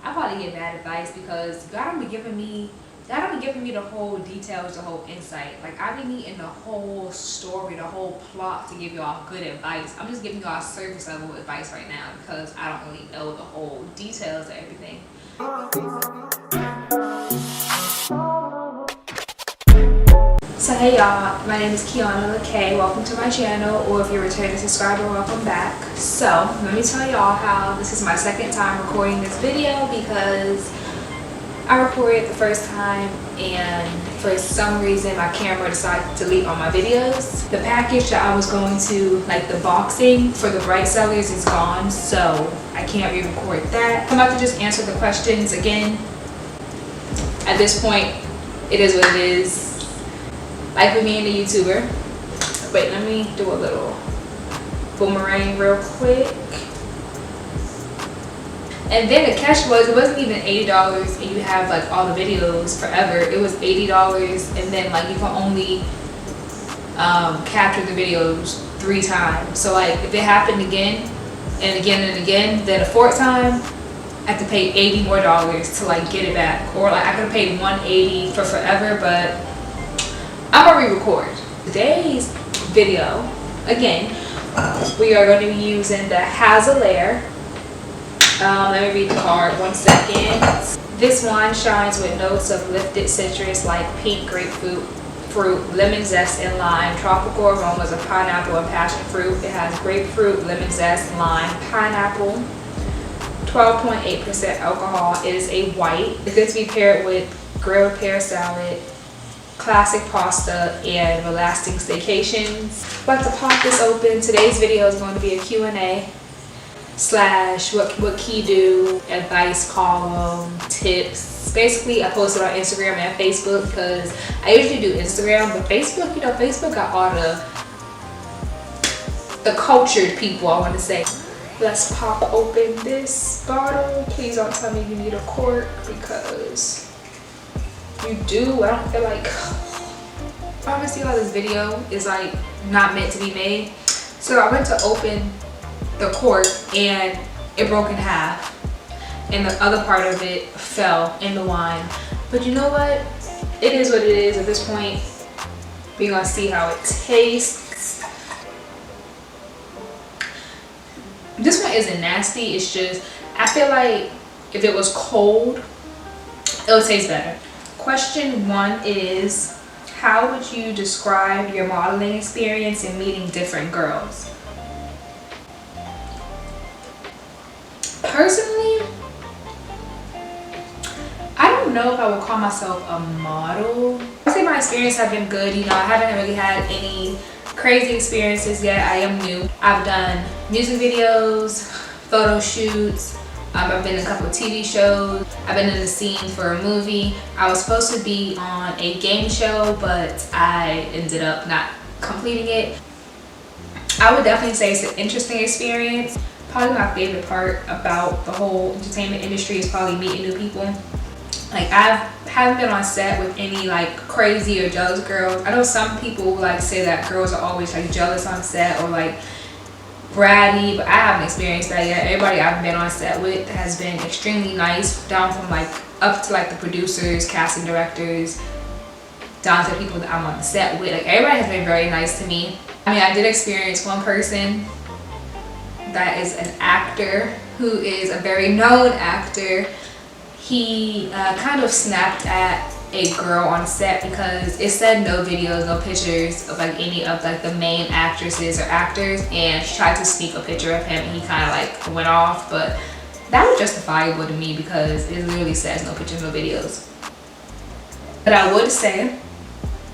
I probably get bad advice because God don't be giving me the whole details, the whole insight. Like I be needing the whole story, the whole plot to give y'all good advice. I'm just giving y'all surface level advice right now because I don't really know the whole details of everything. So hey y'all, my name is Kiana LaKay. Welcome to my channel, or if you're a returning subscriber, welcome back. So let me tell y'all how this is my second time recording this video because I recorded the first time and for some reason my camera decided to delete all my videos. The package that I was going to, like the boxing for the bright sellers, is gone, so I can't re-record that. I'm about to just answer the questions again. At this point, it is what it is. Like with me and the YouTuber. Wait, let me do a little boomerang real quick. And then the catch was, it wasn't even $80 and you have like all the videos forever. It was $80 and then like you can only capture the videos 3 times. So like if it happened again and again and again, then the 4th time I have to pay $80 more to like get it back. Or like I could have paid $180 for forever, but I'm gonna re-record today's video. Again, we are going to be using the Hazelare. Let me read the card, 1 second. This wine shines with notes of lifted citrus like pink grapefruit, lemon zest, and lime. Tropical aromas of pineapple and passion fruit. It has grapefruit, lemon zest, lime, pineapple. 12.8% alcohol. It is a white. It's good to be paired with grilled pear salad, classic pasta, and relaxing staycations. About to pop this open. Today's video is going to be a Q&A slash what key do, advice column, tips. Basically, I post it on Instagram and Facebook because I usually do Instagram, but Facebook, you know, Facebook got all the cultured people, I want to say. Let's pop open this bottle. Please don't tell me you need a cork because you do. I don't feel like, obviously all this video is like not meant to be made. So I went to open the cork and it broke in half and the other part of it fell in the wine. But you know what? It is what it is at this point. We're gonna see how it tastes. This one isn't nasty, it's just, I feel like if it was cold, it would taste better. Question 1 is, how would you describe your modeling experience in meeting different girls? Personally, I don't know if I would call myself a model. I say my experience have been good. You know, I haven't really had any crazy experiences yet. I am new. I've done music videos, photo shoots. I've been in a couple of TV shows. I've been in the scene for a movie. I was supposed to be on a game show, but I ended up not completing it. I would definitely say it's an interesting experience. Probably my favorite part about the whole entertainment industry is probably meeting new people. Like I haven't been on set with any like crazy or jealous girls. I know some people like say that girls are always like jealous on set or like bratty, but I haven't experienced that yet. Everybody I've been on set with has been extremely nice, down from like up to like the producers, casting directors, down to the people that I'm on the set with. Like everybody has been very nice to me. I mean, I did experience one person that is an actor who is a very known actor. He kind of snapped at a girl on set because it said no videos, no pictures of like any of like the main actresses or actors, and she tried to sneak a picture of him and he kind of like went off, but that was justifiable to me because it literally says no pictures, no videos. But I would say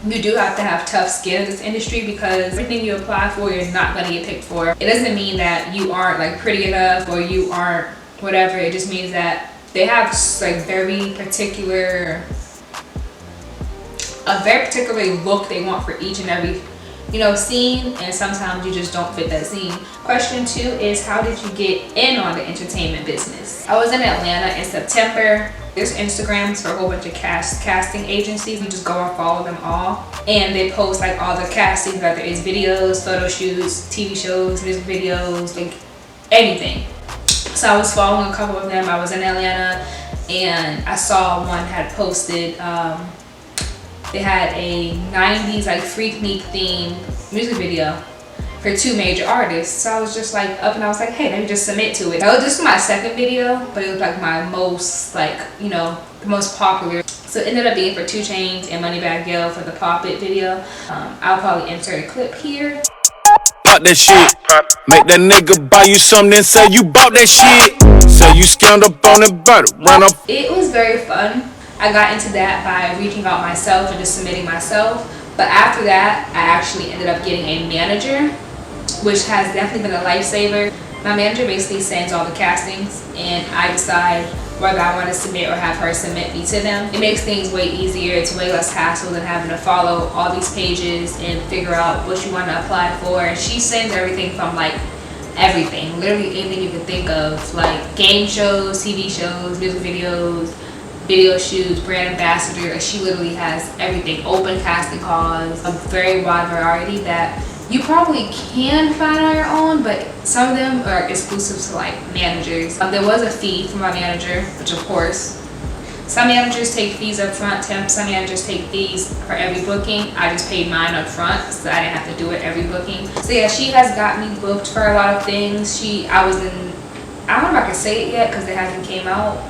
you do have to have tough skin in this industry because everything you apply for, you're not gonna get picked for. It doesn't mean that you aren't like pretty enough or you aren't whatever. It just means that they have like a very particular look they want for each and every, you know, scene, and sometimes you just don't fit that scene. Question 2 is, how did you get in on the entertainment business? I was in Atlanta in September. There's Instagrams for a whole bunch of casting agencies. You just go and follow them all, and they post like all the castings, whether it's videos, photo shoots, TV shows, music videos, like anything. So I was following a couple of them. I was in Atlanta and I saw one had posted, they had a 90s like Freaknik themed music video for 2 major artists. So I was just like up and I was like, hey, let me just submit to it. This was my second video, but it was like my most like, you know, the most popular. So it ended up being for 2 Chainz and Moneybagg Yo for the Pop It video. I'll probably insert a clip here. Pop that shit. Make that nigga buy you something, say you bought that shit. Say you scammed up on it, but run up. It was very fun. I got into that by reaching out myself and just submitting myself. But after that, I actually ended up getting a manager, which has definitely been a lifesaver. My manager basically sends all the castings and I decide whether I want to submit or have her submit me to them. It makes things way easier. It's way less hassle than having to follow all these pages and figure out what you want to apply for. And she sends everything from like everything, literally anything you can think of, like game shows, TV shows, music videos, video shoots, brand ambassador. Like she literally has everything, open casting calls, a very wide variety that you probably can find on your own, but some of them are exclusive to like managers. There was a fee for my manager, which of course, some managers take fees up front, some managers take fees for every booking. I just paid mine up front, so I didn't have to do it every booking. So yeah, she has got me booked for a lot of things. I don't know if I can say it yet because it hasn't came out.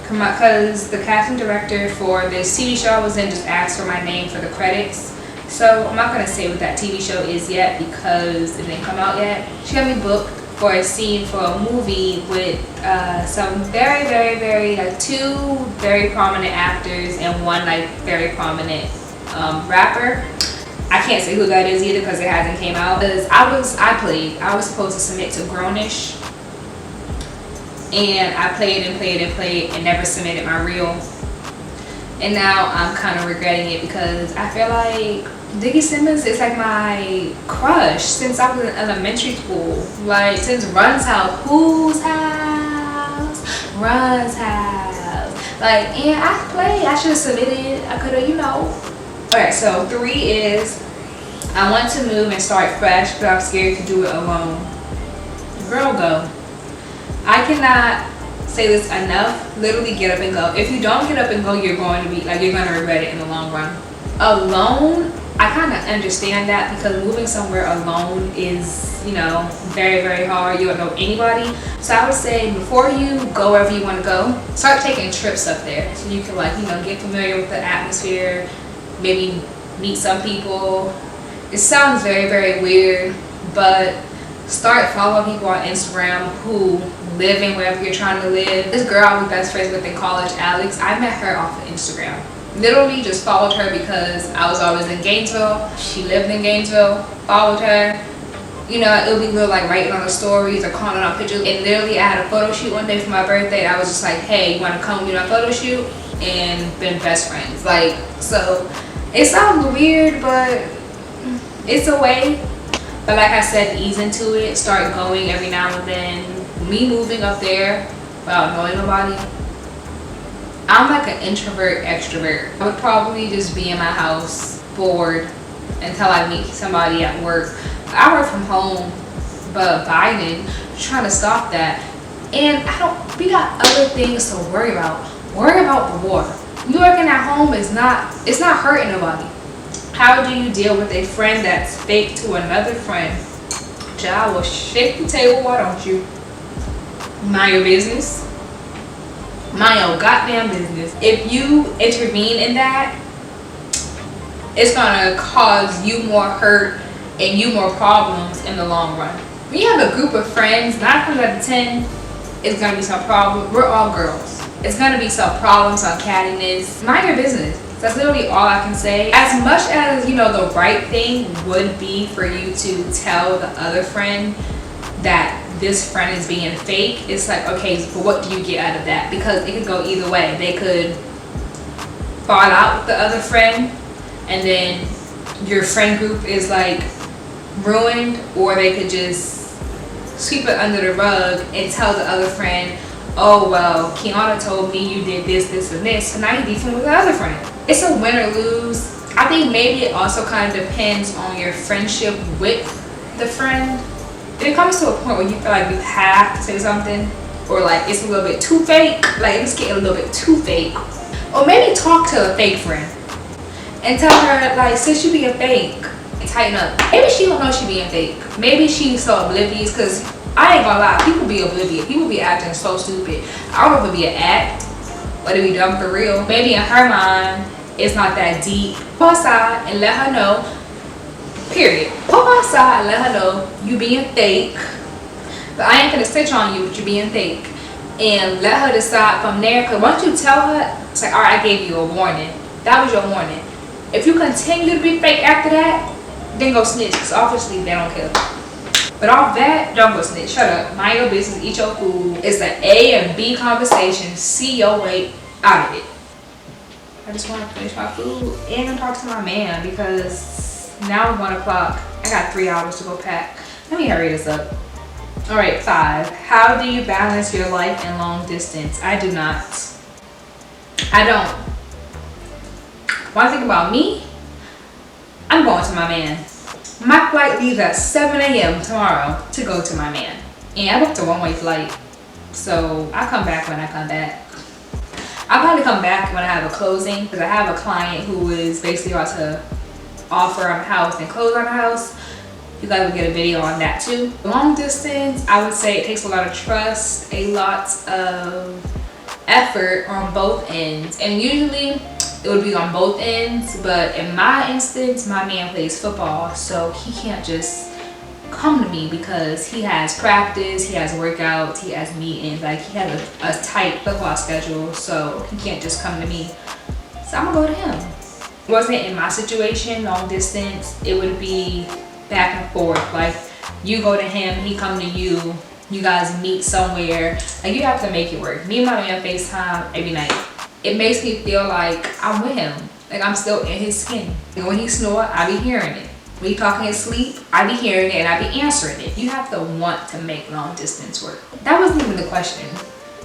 Because the casting director for this TV show I was in just asked for my name for the credits. So I'm not going to say what that TV show is yet because it didn't come out yet. She got me booked for a scene for a movie with some very, very, very, like 2 very prominent actors and 1 like very prominent rapper. I can't say who that is either because it hasn't came out. Because I was supposed to submit to Grownish. And I played and never submitted my reel. And now I'm kind of regretting it because I feel like Diggy Simmons is like my crush since I was in elementary school. Like since Run's House. Whose house? Run's house. Like, and I should have submitted. I could have, you know. Alright, so 3 is I want to move and start fresh, but I'm scared to do it alone. Girl, go. I cannot say this enough. Literally get up and go. If you don't get up and go, you're going to regret it in the long run. Alone, I kind of understand that because moving somewhere alone is, you know, very, very hard. You don't know anybody. So I would say before you go wherever you want to go, start taking trips up there so you can, like, you know, get familiar with the atmosphere, maybe meet some people. It sounds very, very weird, but start following people on Instagram who live in wherever you're trying to live. This girl I was best friends with in college, Alex, I met her off of Instagram. Literally just followed her because I was always in Gainesville. She lived in Gainesville. Followed her. You know, it would be little like writing on the stories or commenting on pictures. And literally I had a photo shoot one day for my birthday. I was just like, hey, you want to come with me on a photo shoot? And been best friends. Like, so it sounds weird, but it's a way. But like I said, ease into it. Start going every now and then. Me moving up there without knowing nobody, I'm like an introvert extrovert. I would probably just be in my house bored until I meet somebody at work. I work from home, but Biden trying to stop that. And we got other things to worry about. Worry about the war. You working at home it's not hurting nobody. How do you deal with a friend that's fake to another friend? Child, will shake the table, why don't you? Mind your business. Mind your goddamn business. If you intervene in that, it's gonna cause you more hurt and you more problems in the long run. When you have a group of friends, 9 times out of 10, it's gonna be some problem. We're all girls. It's gonna be some problems, some cattiness. Mind your business. That's literally all I can say. As much as, you know, the right thing would be for you to tell the other friend that this friend is being fake, it's like, okay, so what do you get out of that? Because it could go either way. They could fall out with the other friend and then your friend group is like ruined, or they could just sweep it under the rug and tell the other friend, oh well, Kiana told me you did this, this, and this, so now you're beefing with the other friend. It's a win or lose. I think maybe it also kind of depends on your friendship with the friend. If it comes to a point where you feel like you have to say something, or like it's a little bit too fake, like it's getting a little bit too fake. Or maybe talk to a fake friend and tell her like, sis, you being fake, tighten up. Maybe she don't know she being fake. Maybe she's so oblivious, because I ain't gonna lie, people be oblivious. People be acting so stupid. I don't know if it be an act or they be dumb for real. Maybe in her mind, it's not that deep. Go outside and let her know, period. Go outside and let her know you being fake. But I ain't gonna snitch on you, but you being fake. And let her decide from there. Because once you tell her, it's like, all right, I gave you a warning. That was your warning. If you continue to be fake after that, then go snitch. Because obviously they don't care. But off that, don't go snitch. Shut up. Mind your business. Eat your food. It's an A and B conversation. See your way out of it. I just want to finish my food and talk to my man, because now it's 1 o'clock. I got 3 hours to go pack. Let me hurry this up. All right, 5. How do you balance your life and long distance? I do not. I don't. When I think about me, I'm going to my man. My flight leaves at 7 a.m. tomorrow to go to my man. And I booked a one-way flight. So I'll come back when I come back. I'll probably come back when I have a closing, because I have a client who is basically about to offer on a house and close on a house. You guys will get a video on that too. Long distance, I would say it takes a lot of trust, a lot of effort on both ends. And usually it would be on both ends, but in my instance, my man plays football, so he can't just come to me because he has practice, he has workouts, he has meetings. Like, he has a tight football schedule, so he can't just come to me. So I'm gonna go to him. It wasn't in my situation, long distance. It would be back and forth. Like, you go to him, he come to you, you guys meet somewhere. Like, you have to make it work. Me and my man FaceTime every night. It makes me feel like I'm with him. Like, I'm still in his skin. And when he snore, I be hearing it. When he talking in his sleep, I be hearing it and I be answering it. You have to want to make long distance work. That wasn't even the question.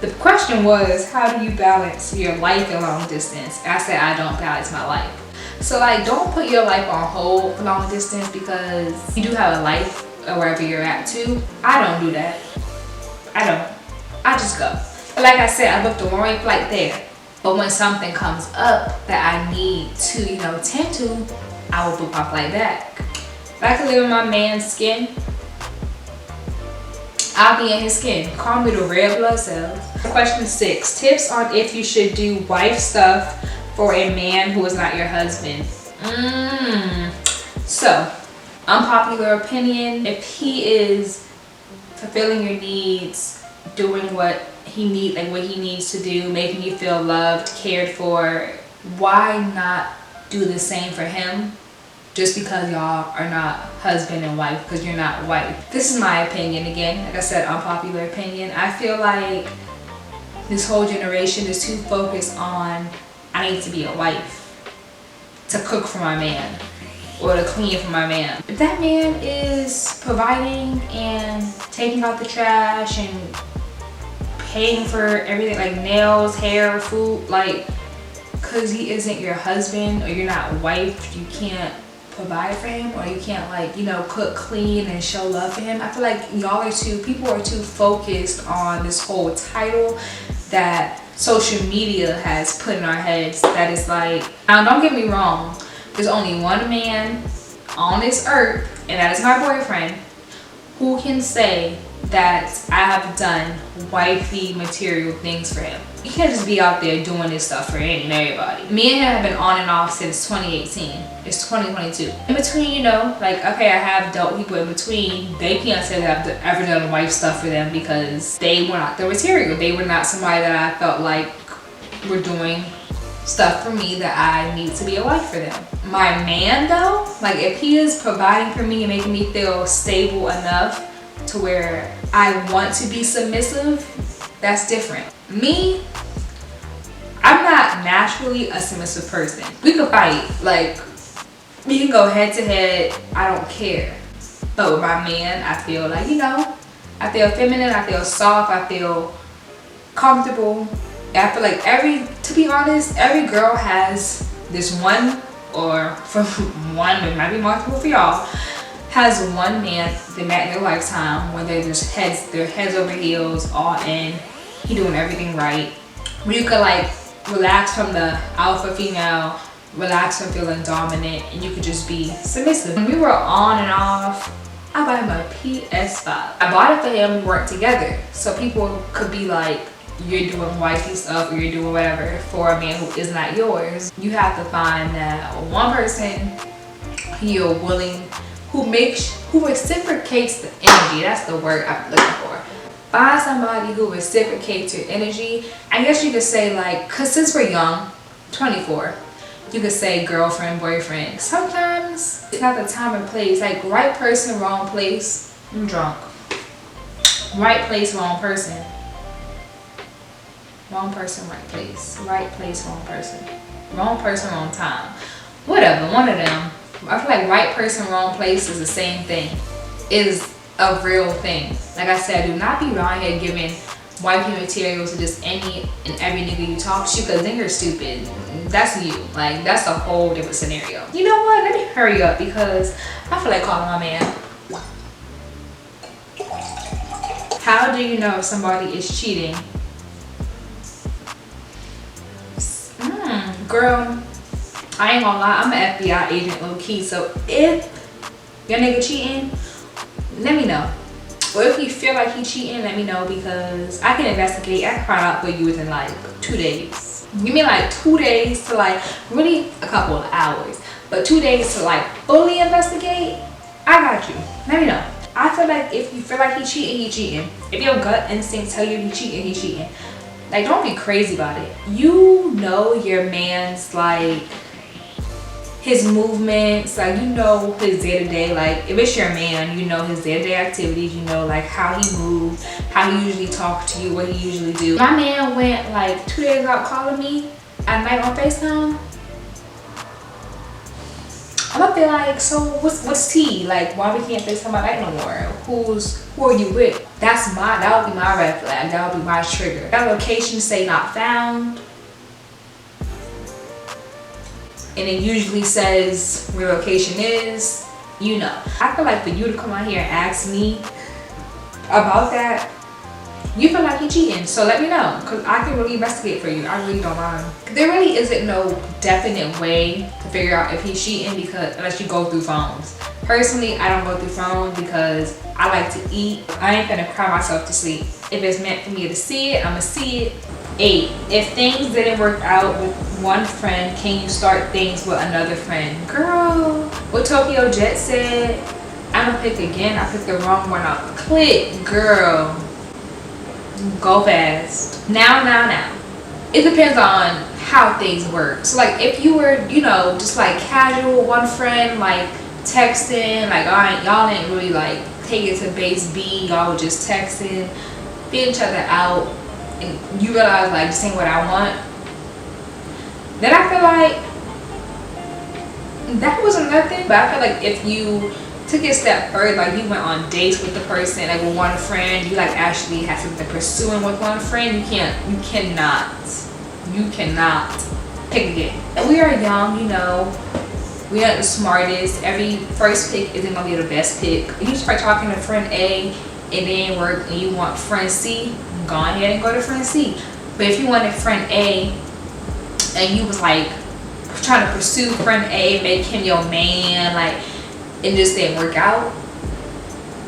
The question was, how do you balance your life and long distance? I said I don't balance my life. So, like, don't put your life on hold for long distance because you do have a life wherever you're at too. I don't do that. I don't. I just go. But like I said, I booked a one-way flight there. But when something comes up that I need to, tend to, I will book my flight back. If I could live in my man's skin, I'll be in his skin. Call me the red blood cells. Question 6. Tips on if you should do wife stuff for a man who is not your husband. So, unpopular opinion, if he is fulfilling your needs, doing what he needs to do, making you feel loved, cared for, why not do the same for him? Just because y'all are not husband and wife, because you're not wife. This is my opinion again. Like I said, unpopular opinion. I feel like this whole generation is too focused on, I need to be a wife to cook for my man or to clean for my man. If that man is providing and taking out the trash and paying for everything, like nails, hair, food, like, because he isn't your husband or you're not wife, you can't provide for him, or you can't, like, cook, clean, and show love for him. I feel like people are too focused on this whole title that social media has put in our heads, that is like, now don't get me wrong, there's only one man on this earth, and that is my boyfriend, who can say that I have done wifey material things for him. You can't just be out there doing this stuff for any and everybody. Me and him have been on and off since 2018. It's 2022. In between, like, okay, I have dealt with people in between. They can't say that I've ever done wife stuff for them because they were not the material. They were not somebody that I felt like were doing stuff for me that I need to be a wife for them. My man, though, like, if he is providing for me and making me feel stable enough to where I want to be submissive, that's different. Me, I'm not naturally a submissive person. We could fight, like, we can go head to head, I don't care. But with my man, I feel like, I feel feminine, I feel soft, I feel comfortable. I feel like to be honest, every girl has this one, or from one, it might be multiple for y'all, has one man they met in their lifetime when they're just heads over heels, all in, he doing everything right. You could like relax from the alpha female, relax from feeling dominant, and you could just be submissive. When we were on and off, I bought him a PS5. I bought it for him, we weren't together. So people could be like, you're doing wifey stuff or you're doing whatever for a man who is not yours. You have to find that one person you're willing, who reciprocates the energy. That's the word I'm looking for. Find somebody who reciprocates your energy. I guess you could say like, cause since we're young, 24, you could say girlfriend, boyfriend. Sometimes it's not the time and place. Like right person, wrong place. I'm drunk. Right place, wrong person. Wrong person, right place. Right place, wrong person. Wrong person, wrong time. Whatever, one of them. I feel like right person, wrong place is the same thing. Is a real thing. Like I said, do not be around here giving wifey materials to just any and every nigga you talk to, because then you're stupid. That's you. Like, that's a whole different scenario. You know what? Let me hurry up because I feel like calling my man. How do you know if somebody is cheating? Girl, I ain't gonna lie, I'm an FBI agent low key, so if your nigga cheating, let me know. Or if you feel like he cheating, let me know, because I can investigate. I can find out for you within like 2 days. Give me like 2 days to like, really a couple of hours, but 2 days to like fully investigate. I got you. Let me know. I feel like if you feel like he cheating, he cheating. If your gut instinct tell you he cheating, he cheating. Like, don't be crazy about it. You know your man's like his movements, like you know his day-to-day. Like if it's your man, you know his day-to-day activities, you know like how he moves, how he usually talk to you, what he usually do. My man went like 2 days out calling me at night on FaceTime. I'm gonna be like, so what's tea? Like, why we can't FaceTime at night no more? Who are you with? That would be my red flag. That would be my trigger. That location say not found, and it usually says where location is. You know, I feel like for you to come out here and ask me about that, you feel like he cheating. So let me know, because I can really investigate for you. I really don't mind. There really isn't no definite way to figure out if he's cheating, because unless you go through phones. Personally, I don't go through phones because I like to eat. I ain't gonna cry myself to sleep. If it's meant for me to see it, I'ma see it. 8. If things didn't work out with one friend, can you start things with another friend? Girl, what Tokyo Jet said, I'm gonna pick again. I picked the wrong one up. Click, girl. Go fast. Now. It depends on how things work. So like if you were, you know, just like casual one friend, like texting, like y'all didn't really like take it to base B, y'all were just texting, feel each other out, and you realize like this ain't what I want, then I feel like that wasn't nothing. But I feel like if you took it a step further, like you went on dates with the person, like with one friend, you like actually had something pursuing with one friend, you cannot pick again. And we are young, you know, we aren't the smartest. Every first pick isn't gonna be the best pick. You start talking to friend A, it didn't work, and you want friend C, go ahead and go to friend C. But if you wanted friend A and you was like trying to pursue friend A, make him your man, like it just didn't work out,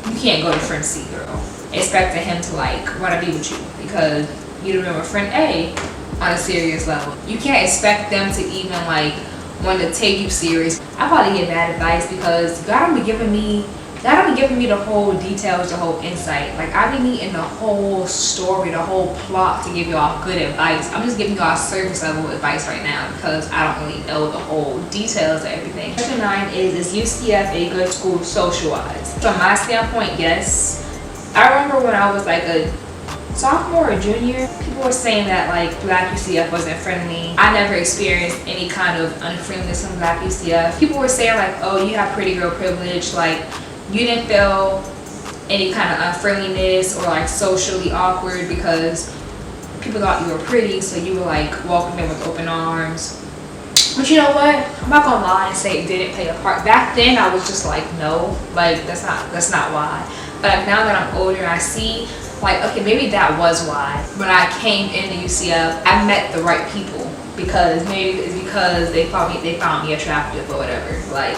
you can't go to friend C, girl, expecting him to like want to be with you, because you don't remember friend A on a serious level. You can't expect them to even like want to take you serious. I probably get bad advice because God don't be giving me the whole details, the whole insight. Like I be needing the whole story, the whole plot to give y'all good advice. I'm just giving y'all surface level advice right now because I don't really know the whole details of everything. Question 9 is UCF a good school social-wise? From my standpoint, yes. I remember when I was like a sophomore or junior, people were saying that like Black UCF wasn't friendly. I never experienced any kind of unfriendliness in Black UCF. People were saying like, oh, you have pretty girl privilege, like you didn't feel any kind of unfriendliness or like socially awkward because people thought you were pretty, so you were like welcomed in with open arms. But you know what, I'm not gonna lie and say it didn't play a part. Back then I was just like, no, like that's not why. But like, now that I'm older, I see Like, okay, maybe that was why. When I came into UCF, I met the right people. Because maybe it's because they found me attractive or whatever. Like,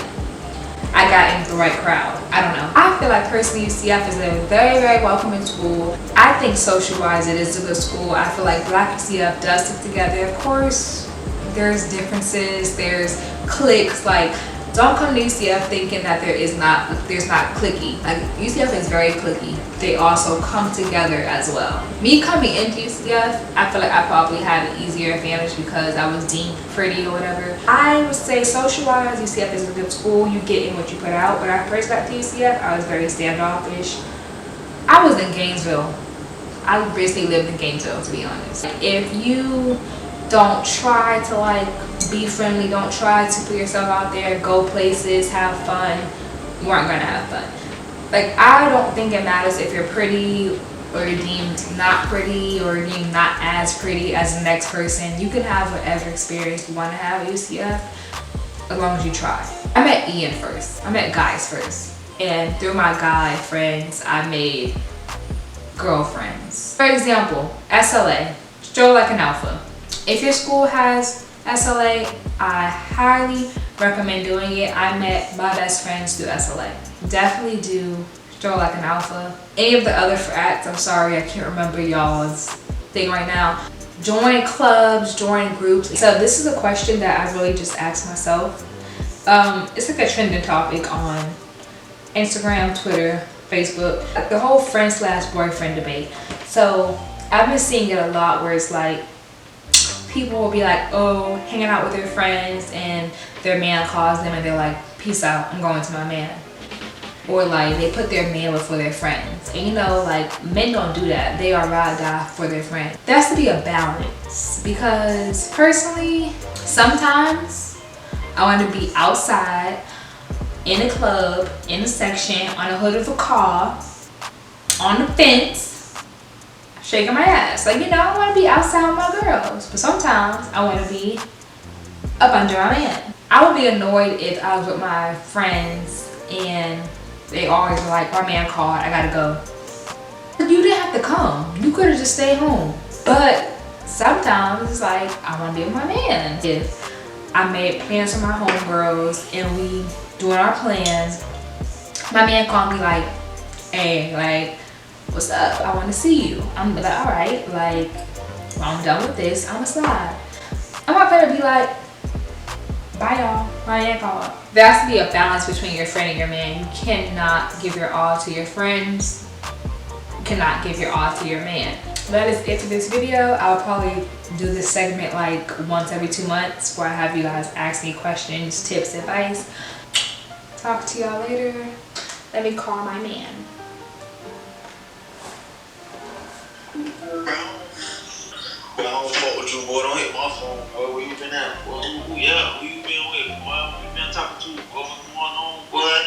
I got into the right crowd. I don't know. I feel like personally UCF is a very, very welcoming school. I think social-wise it is a good school. I feel like Black UCF does stick together. Of course, there's differences, there's cliques. Like, don't come to UCF thinking that there's not cliquey. Like, UCF is very cliquey. They also come together as well. Me coming into UCF, I feel like I probably had an easier advantage because I was deemed pretty or whatever. I would say social-wise, UCF is a good school. You get in what you put out. When I first got to UCF, I was very standoffish. I was in Gainesville. I basically lived in Gainesville, to be honest. If you don't try to like be friendly, don't try to put yourself out there, go places, have fun, you aren't gonna have fun. Like, I don't think it matters if you're pretty or you're deemed not pretty or you're deemed not as pretty as the next person. You can have whatever experience you want to have at UCF as long as you try. I met Ian first. I met guys first. And through my guy friends, I made girlfriends. For example, SLA, stroll like an alpha. If your school has SLA, I highly recommend doing it. I met my best friends through SLA. Definitely do stroll like an alpha. Any of the other frats, I'm sorry, I can't remember y'all's thing right now. Join clubs, join groups. So this is a question that I really just asked myself. It's like a trending topic on Instagram, Twitter, Facebook, the whole friend/boyfriend debate. So I've been seeing it a lot where it's like, people will be like, oh, hanging out with their friends and their man calls them and they're like, peace out, I'm going to my man. Or like, they put their man before their friends. And you know, like, men don't do that. They are ride or die for their friends. There has to be a balance. Because personally, sometimes I want to be outside, in a club, in a section, on the hood of a car, on the fence, shaking my ass. Like, you know, I want to be outside with my girls. But sometimes I want to be up under my man. I would be annoyed if I was with my friends and they always were like, my man called, I gotta go. You didn't have to come. You could have just stayed home. But sometimes it's like, I want to be with my man. If I made plans with my homegirls and we doing our plans, my man called me like, hey, like, what's up? I want to see you. I'm like, all right, like, well, I'm done with this. I'm gonna slide. I'm not gonna be like, bye y'all, my man called. There has to be a balance between your friend and your man. You cannot give your all to your friends. You cannot give your all to your man. That is it for this video. I'll probably do this segment like once every 2 months where I have you guys ask me questions, tips, advice. Talk to y'all later. Let me call my man. I don't fuck with you, boy. Don't hit my phone, boy. Where you been at? Boy, yeah, where you been?